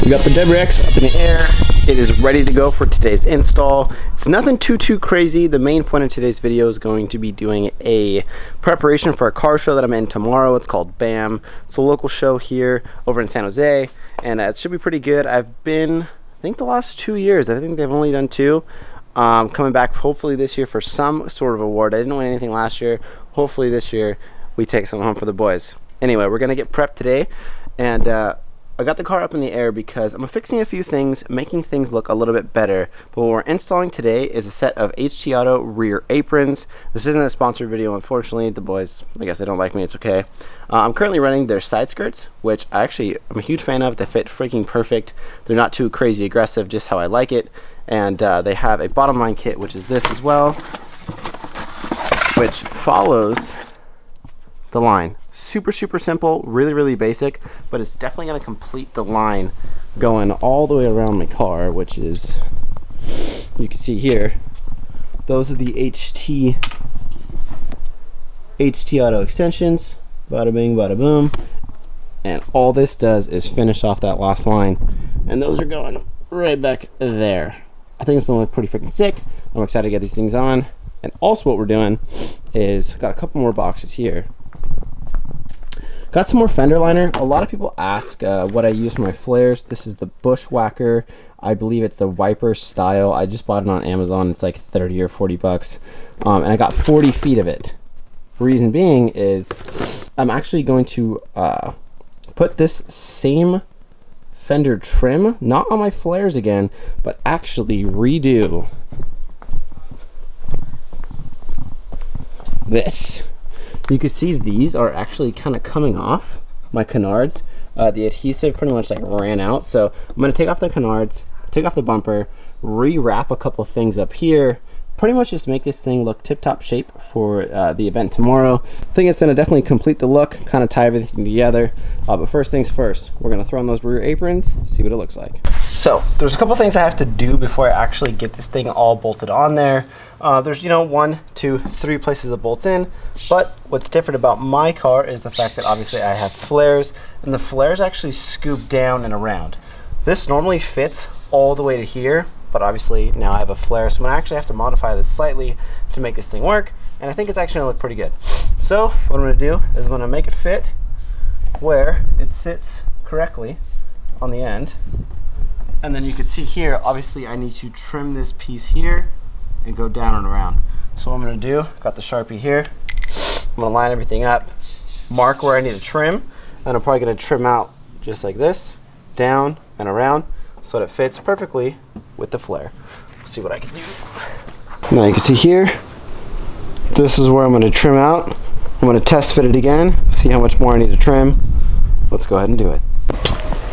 We got the Wrx up in the air. It is ready to go for today's install. It's nothing too crazy. The main point of today's video is going to be doing a preparation for a car show that I'm in tomorrow. It's called BAM. It's a local show here over in San Jose, and it should be pretty good. I've been, I think the last 2 years, I think they've only done 2. Coming back hopefully this year for some sort of award. I didn't win anything last year. Hopefully this year we take some home for the boys. Anyway, we're gonna get prepped today, and I got the car up in the air because I'm fixing a few things, making things look a little bit better. But what we're installing today is a set of HT Auto rear aprons. This isn't a sponsored video, unfortunately. The boys, I guess they don't like me, it's okay. I'm currently running their side skirts, which I'm a huge fan of. They fit freaking perfect. They're not too crazy aggressive, just how I like it. And they have a bottom line kit, which is this as well, which follows the line. Super simple, really basic, but it's definitely going to complete the line going all the way around my car, which is, you can see here, those are the HT Auto extensions. Bada bing, bada boom. And all this does is finish off that last line, and those are going right back there. I think it's going to look pretty freaking sick. I'm excited to get these things on. And also what we're doing is, got a couple more boxes here. Got some more fender liner. A lot of people ask what I use for my flares. This is the Bushwhacker. I believe it's the Viper style. I just bought it on Amazon. It's like 30 or 40 bucks. And I got 40 feet of it. Reason being is I'm actually going to put this same fender trim, not on my flares again, but actually redo this. You can see these are actually kind of coming off my canards. The adhesive pretty much like ran out, so I'm going to take off the canards, take off the bumper, rewrap a couple things up here, pretty much just make this thing look tip-top shape for the event tomorrow. I think it's going to definitely complete the look, kind of tie everything together. But first things first, we're going to throw on those rear aprons, see what it looks like. So there's a couple things I have to do before I actually get this thing all bolted on there. There's, you know, 1, 2, 3 places it bolts in, but what's different about my car is the fact that obviously I have flares, and the flares actually scoop down and around. This normally fits all the way to here, but obviously now I have a flare, so I'm gonna actually have to modify this slightly to make this thing work, and I think it's actually gonna look pretty good. So what I'm gonna do is I'm gonna make it fit where it sits correctly on the end, and then you can see here, obviously I need to trim this piece here and go down and around. So what I'm gonna do, got the Sharpie here, I'm gonna line everything up, mark where I need to trim, and I'm probably gonna trim out just like this, down and around, so that it fits perfectly with the flare. We'll see what I can do. Now you can see here, this is where I'm gonna trim out. I'm gonna test fit it again, see how much more I need to trim. Let's go ahead and do it.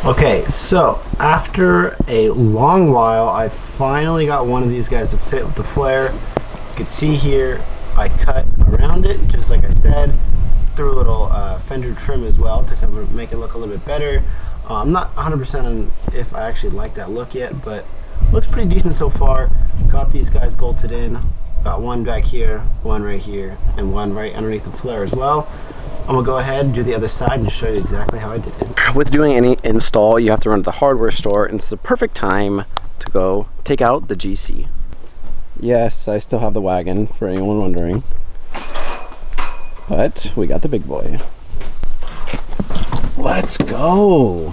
Okay, so after a long while, I finally got one of these guys to fit with the flare. You can see here, I cut around it, just like I said, threw a little fender trim as well to kind of make it look a little bit better. I'm not 100% on if I actually like that look yet, but looks pretty decent so far. Got these guys bolted in. Got one back here, one right here, and one right underneath the flare as well. I'm gonna go ahead and do the other side and show you exactly how I did it. With doing any install, you have to run to the hardware store, and it's the perfect time to go take out the GC. Yes, I still have the wagon, for anyone wondering. But we got the big boy. Let's go.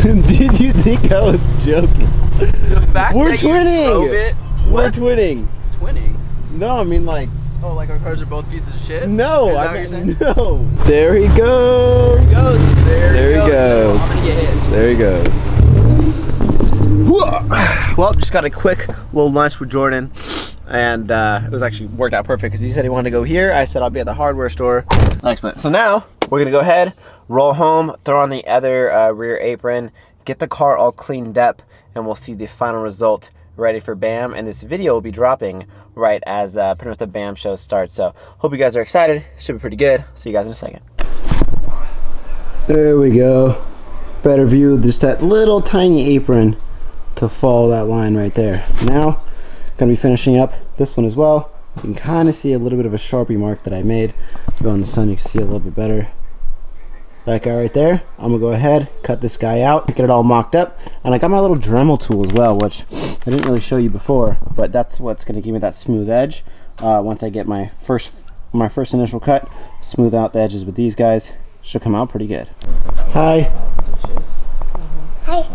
Did you think I was joking? The fact We're that twinning. You drove it. We're twinning. Twinning? No, I mean like. Oh, like our cars are both pieces of shit? No, I mean, no. There he goes. There he goes. There he goes. I'm gonna get hit. There he goes. Well, just got a quick little lunch with Jordan, and it was actually worked out perfect because he said he wanted to go here. I said I'll be at the hardware store. Excellent. So now we're gonna go ahead, roll home, throw on the other rear apron, get the car all cleaned up, and we'll see the final result ready for BAM. And this video will be dropping right as pretty much the BAM show starts. So hope you guys are excited. Should be pretty good. See you guys in a second. There we go. Better view, just that little tiny apron to follow that line right there. Now, gonna be finishing up this one as well. You can kind of see a little bit of a Sharpie mark that I made. If you go in the sun, you can see it a little bit better. that guy right there. I'm gonna go ahead, cut this guy out, get it all mocked up, and I got my little Dremel tool as well, which I didn't really show you before, but that's what's gonna give me that smooth edge. Once I get my first initial cut, smooth out the edges with these guys, should come out pretty good. Hi. Hi.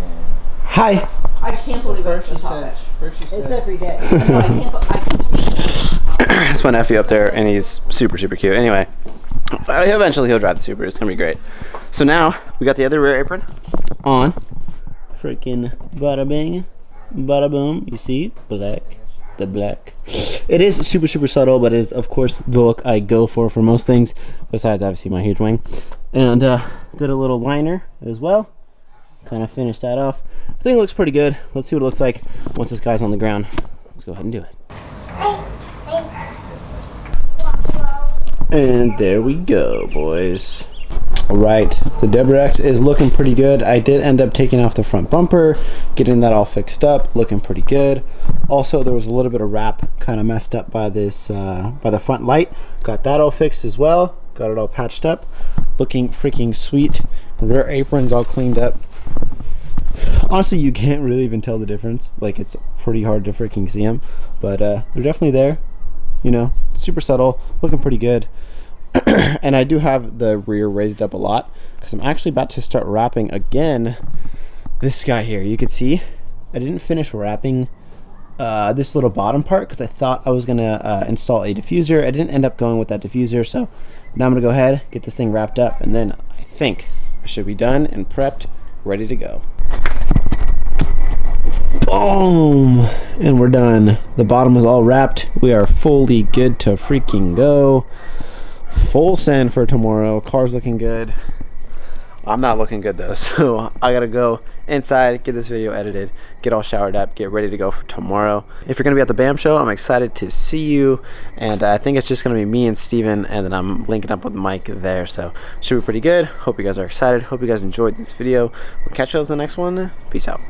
Hi. I can't believe it's the topic. It's every day. No, I can't That's my nephew up there, and he's super cute. Anyway, eventually he'll drive the Subaru. It's gonna be great. So now we got the other rear apron on. Freaking bada bing, bada boom. You see, black. The black. It is super subtle, but it is of course the look I go for most things. Besides, obviously my huge wing, and did a little liner as well. Kind of finished that off. I think it looks pretty good. Let's see what it looks like once this guy's on the ground. Let's go ahead and do it. And there we go, boys. All right, the Wrx is looking pretty good. I did end up taking off the front bumper, getting that all fixed up, looking pretty good. Also, there was a little bit of wrap kind of messed up by this by the front light. Got that all fixed as well. Got it all patched up, looking freaking sweet. Rear apron's all cleaned up. Honestly, you can't really even tell the difference. Like, it's pretty hard to freaking see them, but they're definitely there. You know, super subtle, looking pretty good. And I do have the rear raised up a lot because I'm actually about to start wrapping again this guy here. You can see I didn't finish wrapping this little bottom part because I thought I was gonna install a diffuser. I didn't end up going with that diffuser, so now I'm gonna go ahead, get this thing wrapped up, and then I think I should be done and prepped, ready to go. Boom! And we're done. The bottom is all wrapped. We are fully good to freaking go. Full send for tomorrow. Car's looking good. I'm not looking good though, so I gotta go inside, get this video edited, get all showered up, get ready to go for tomorrow. If you're gonna be at the BAM show, I'm excited to see you, and I think it's just gonna be me and Steven, and then I'm linking up with Mike there, so should be pretty good. Hope you guys are excited. Hope you guys enjoyed this video. We'll catch you guys in the next one. Peace out.